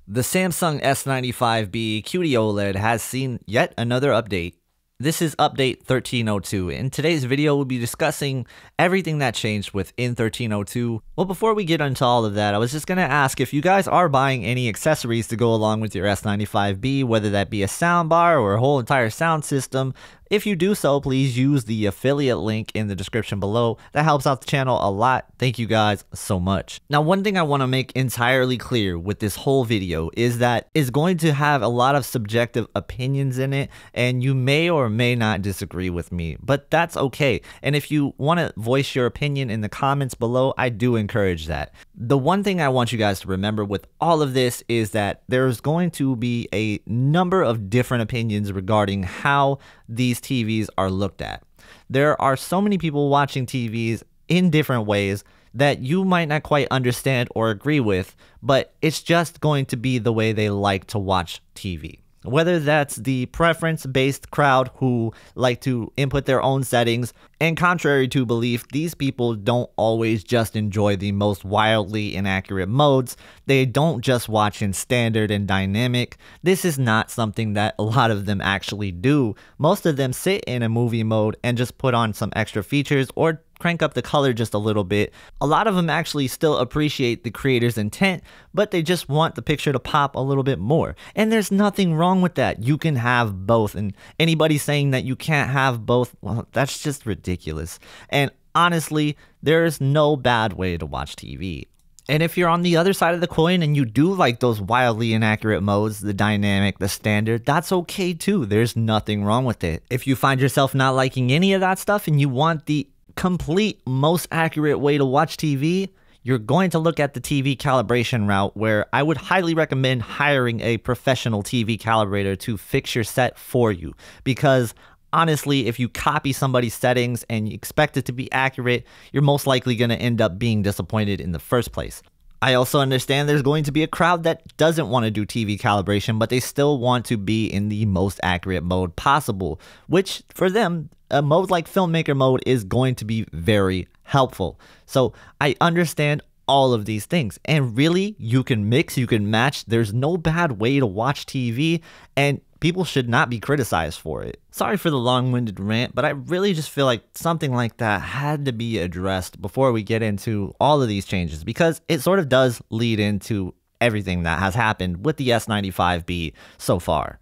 The Samsung S95B qd-oled has seen yet another update. This is update 1302. In today's video, we'll be discussing everything that changed within 1302. Well, before we get into all of that, I was just going to ask if you guys are buying any accessories to go along with your S95B, whether that be a soundbar or a whole entire sound system. If you do so, please use the affiliate link in the description below. That helps out the channel a lot. Thank you guys so much. Now, one thing I want to make entirely clear with this whole video is that it's going to have a lot of subjective opinions in it, and you may or may not disagree with me, but that's okay. And if you want to voice your opinion in the comments below, I do encourage that. The one thing I want you guys to remember with all of this is that there's going to be a number of different opinions regarding how these TVs are looked at. There are so many people watching TVs in different ways that you might not quite understand or agree with, but it's just going to be the way they like to watch TV. Whether that's the preference-based crowd who like to input their own settings, and contrary to belief, these people don't always just enjoy the most wildly inaccurate modes. They don't just watch in standard and dynamic. This is not something that a lot of them actually do. Most of them sit in a movie mode and just put on some extra features or crank up the color just a little bit. A lot of them actually still appreciate the creator's intent, but they just want the picture to pop a little bit more. And there's nothing wrong with that. You can have both. And anybody saying that you can't have both, well, that's just ridiculous. And honestly, there's no bad way to watch TV. And if you're on the other side of the coin and you do like those wildly inaccurate modes, the dynamic, the standard, that's okay too. There's nothing wrong with it. If you find yourself not liking any of that stuff and you want the complete most accurate way to watch TV, you're going to look at the TV calibration route, where I would highly recommend hiring a professional TV calibrator to fix your set for you. Because honestly, if you copy somebody's settings and you expect it to be accurate, you're most likely going to end up being disappointed in the first place. I also understand there's going to be a crowd that doesn't want to do TV calibration, but they still want to be in the most accurate mode possible, which for them, a mode like Filmmaker Mode is going to be very helpful. So I understand all of these things, and really, you can mix, you can match. There's no bad way to watch TV, and people should not be criticized for it. Sorry for the long-winded rant, but I really just feel like something like that had to be addressed before we get into all of these changes, because it sort of does lead into everything that has happened with the S95B so far.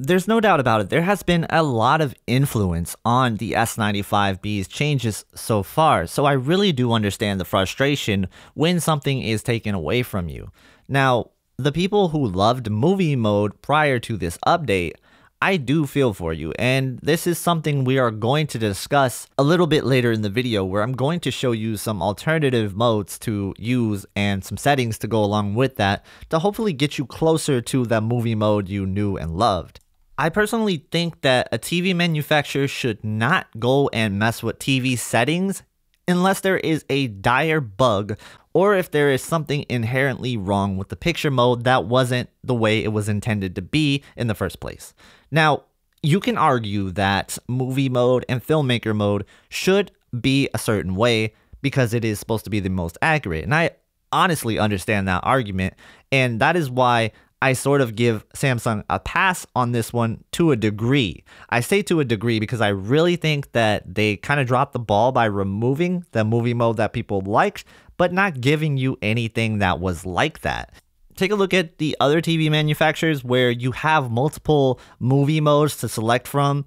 There's no doubt about it, there has been a lot of influence on the S95B's changes so far, so I really do understand the frustration when something is taken away from you. Now, the people who loved movie mode prior to this update, I do feel for you, and this is something we are going to discuss a little bit later in the video, where I'm going to show you some alternative modes to use and some settings to go along with that to hopefully get you closer to the movie mode you knew and loved. I personally think that a TV manufacturer should not go and mess with TV settings unless there is a dire bug, or if there is something inherently wrong with the picture mode that wasn't the way it was intended to be in the first place. Now, you can argue that movie mode and filmmaker mode should be a certain way because it is supposed to be the most accurate, and I honestly understand that argument, and that is why I sort of give Samsung a pass on this one to a degree. I say to a degree because I really think that they kind of dropped the ball by removing the movie mode that people liked, but not giving you anything that was like that. Take a look at the other TV manufacturers where you have multiple movie modes to select from,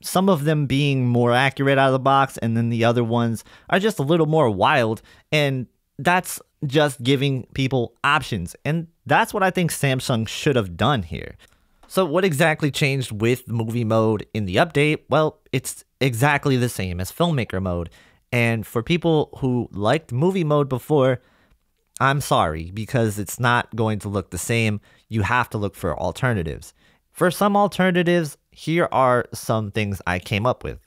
some of them being more accurate out of the box, and then the other ones are just a little more wild, and that's just giving people options, and that's what I think Samsung should have done here. So what exactly changed with movie mode in the update? Well, it's exactly the same as Filmmaker Mode, and for people who liked movie mode before, I'm sorry, because it's not going to look the same. You have to look for alternatives. For some alternatives, here are some things I came up with.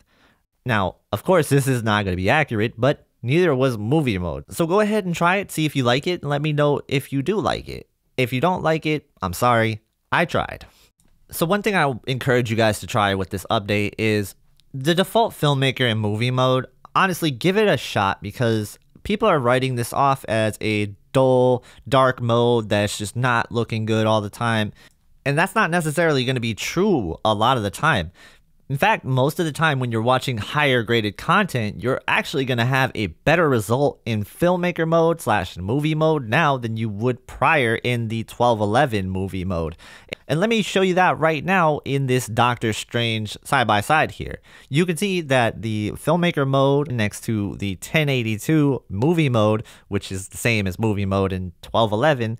Now, of course, this is not going to be accurate, but neither was movie mode. So go ahead and try it, see if you like it, and let me know if you do like it. If you don't like it, I'm sorry, I tried. So one thing I encourage you guys to try with this update is the default filmmaker and movie mode. Honestly, give it a shot, because people are writing this off as a dull, dark mode that's just not looking good all the time. And that's not necessarily going to be true a lot of the time. In fact, most of the time when you're watching higher graded content, you're actually going to have a better result in Filmmaker Mode / movie mode now than you would prior in the 1211 movie mode. And let me show you that right now in this Doctor Strange side-by-side here. You can see that the Filmmaker Mode next to the 1082 movie mode, which is the same as movie mode in 1211,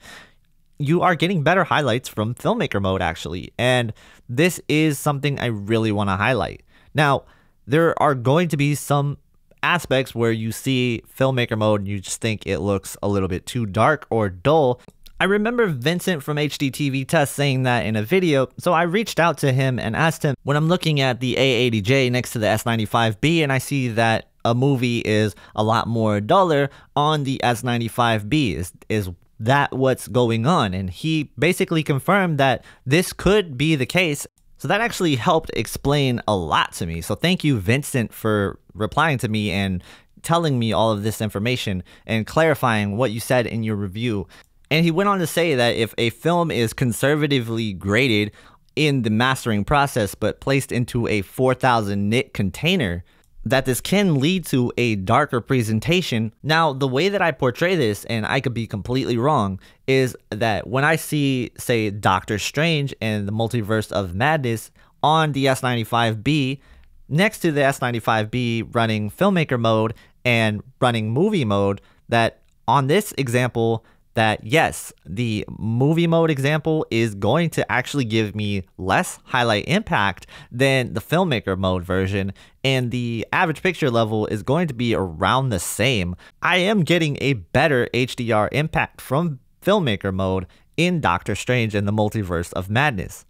you are getting better highlights from Filmmaker Mode actually, and this is something I really want to highlight. Now, there are going to be some aspects where you see Filmmaker Mode and you just think it looks a little bit too dark or dull. I remember Vincent from HDTVTest saying that in a video, so I reached out to him and asked him, when I'm looking at the A80J next to the S95B and I see that a movie is a lot more duller on the S95B, is that what's going on? And he basically confirmed that this could be the case. So that actually helped explain a lot to me. So thank you, Vincent, for replying to me and telling me all of this information and clarifying what you said in your review. And he went on to say that if a film is conservatively graded in the mastering process but placed into a 4000 nit container, that this can lead to a darker presentation. Now, the way that I portray this, and I could be completely wrong, is that when I see, say, Doctor Strange and the Multiverse of Madness on the S95B, next to the S95B running Filmmaker Mode and running Movie Mode, that on this example, that yes, the movie mode example is going to actually give me less highlight impact than the Filmmaker Mode version, and the average picture level is going to be around the same. I am getting a better HDR impact from Filmmaker Mode in Doctor Strange and the Multiverse of Madness,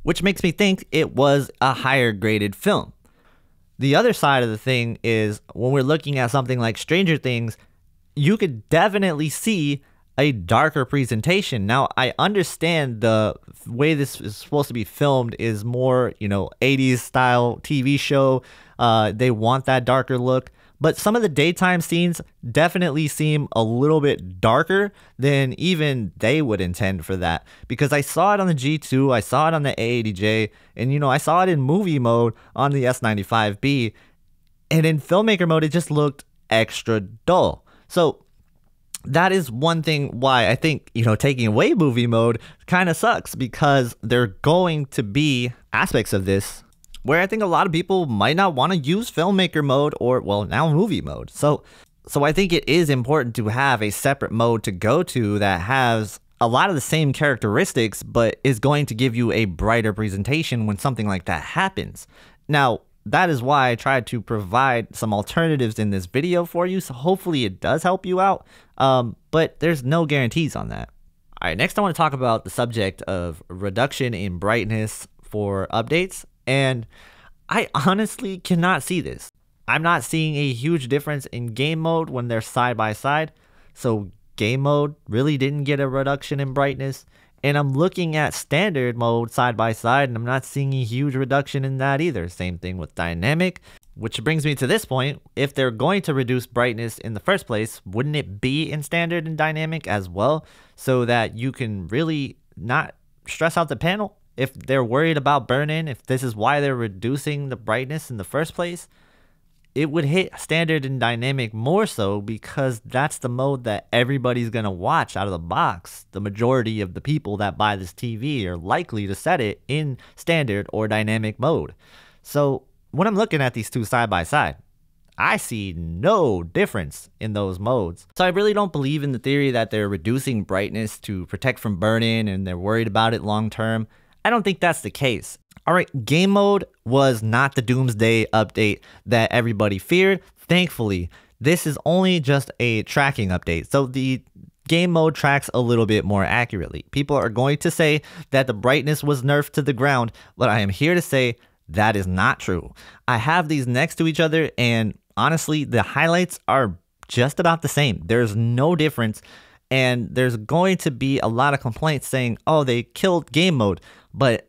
which makes me think it was a higher graded film. The other side of the thing is when we're looking at something like Stranger Things, you could definitely see a darker presentation. Now, I understand the way this is supposed to be filmed is more, 80s style TV show. They want that darker look. But some of the daytime scenes definitely seem a little bit darker than even they would intend for that. Because I saw it on the G2, I saw it on the A80J, and I saw it in movie mode on the S95B. And in Filmmaker Mode, it just looked extra dull. So that is one thing why I think, taking away movie mode kind of sucks, because there are going to be aspects of this where I think a lot of people might not want to use Filmmaker Mode or, well, now movie mode. So I think it is important to have a separate mode to go to that has a lot of the same characteristics, but is going to give you a brighter presentation when something like that happens. Now, that is why I tried to provide some alternatives in this video for you, so hopefully it does help you out, but there's no guarantees on that. Alright, next I want to talk about the subject of reduction in brightness for updates, and I honestly cannot see this. I'm not seeing a huge difference in game mode when they're side by side, so game mode really didn't get a reduction in brightness. And I'm looking at standard mode side by side, and I'm not seeing a huge reduction in that either. Same thing with dynamic, which brings me to this point. If they're going to reduce brightness in the first place, wouldn't it be in standard and dynamic as well, so that you can really not stress out the panel? If they're worried about burn-in, if this is why they're reducing the brightness in the first place, it would hit standard and dynamic more so, because that's the mode that everybody's going to watch out of the box. The majority of the people that buy this TV are likely to set it in standard or dynamic mode. So when I'm looking at these two side by side, I see no difference in those modes. So I really don't believe in the theory that they're reducing brightness to protect from burn-in and they're worried about it long term. I don't think that's the case. Alright, game mode was not the doomsday update that everybody feared. Thankfully, this is only just a tracking update, so the game mode tracks a little bit more accurately. People are going to say that the brightness was nerfed to the ground, but I am here to say that is not true. I have these next to each other, and honestly, the highlights are just about the same. There's no difference, and there's going to be a lot of complaints saying, oh, they killed game mode, but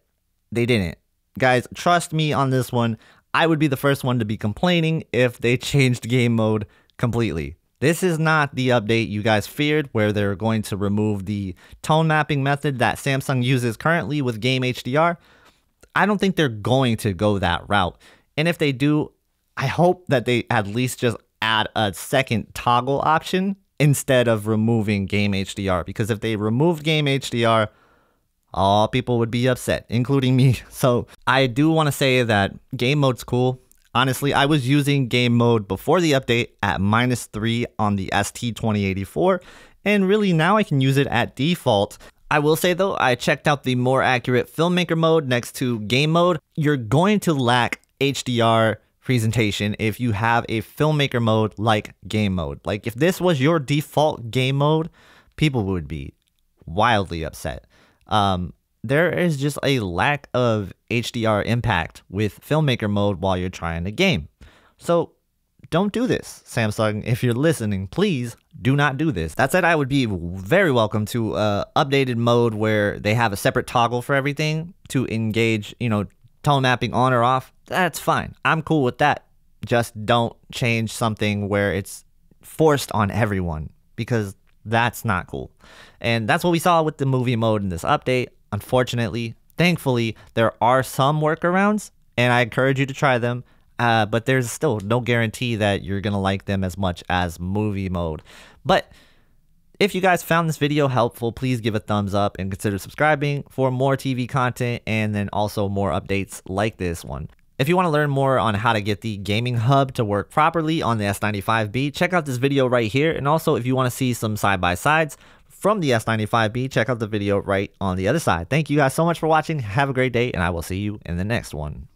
they didn't. Guys, trust me on this one. I would be the first one to be complaining if they changed game mode completely. This is not the update you guys feared, where they're going to remove the tone mapping method that Samsung uses currently with Game HDR. I don't think they're going to go that route. And if they do, I hope that they at least just add a second toggle option instead of removing Game HDR. Because if they removed Game HDR, all people would be upset, including me. So I do want to say that game mode's cool. Honestly, I was using game mode before the update at -3 on the ST2084, and really now I can use it at default. I will say though, I checked out the more accurate Filmmaker mode next to game mode. You're going to lack HDR presentation if you have a Filmmaker mode like game mode. Like if this was your default game mode, people would be wildly upset. There is just a lack of HDR impact with Filmmaker mode while you're trying to game. So don't do this, Samsung. If you're listening, please do not do this. That said, I would be very welcome to updated mode where they have a separate toggle for everything to engage, tone mapping on or off. That's fine. I'm cool with that. Just don't change something where it's forced on everyone, because that's not cool. And that's what we saw with the movie mode in this update. Unfortunately, thankfully, there are some workarounds, and I encourage you to try them. But there's still no guarantee that you're going to like them as much as movie mode. But if you guys found this video helpful, please give a thumbs up and consider subscribing for more TV content and then also more updates like this one. If you want to learn more on how to get the gaming hub to work properly on the S95B, check out this video right here. And also, if you want to see some side-by-sides from the S95B, check out the video right on the other side. Thank you guys so much for watching. Have a great day, and I will see you in the next one.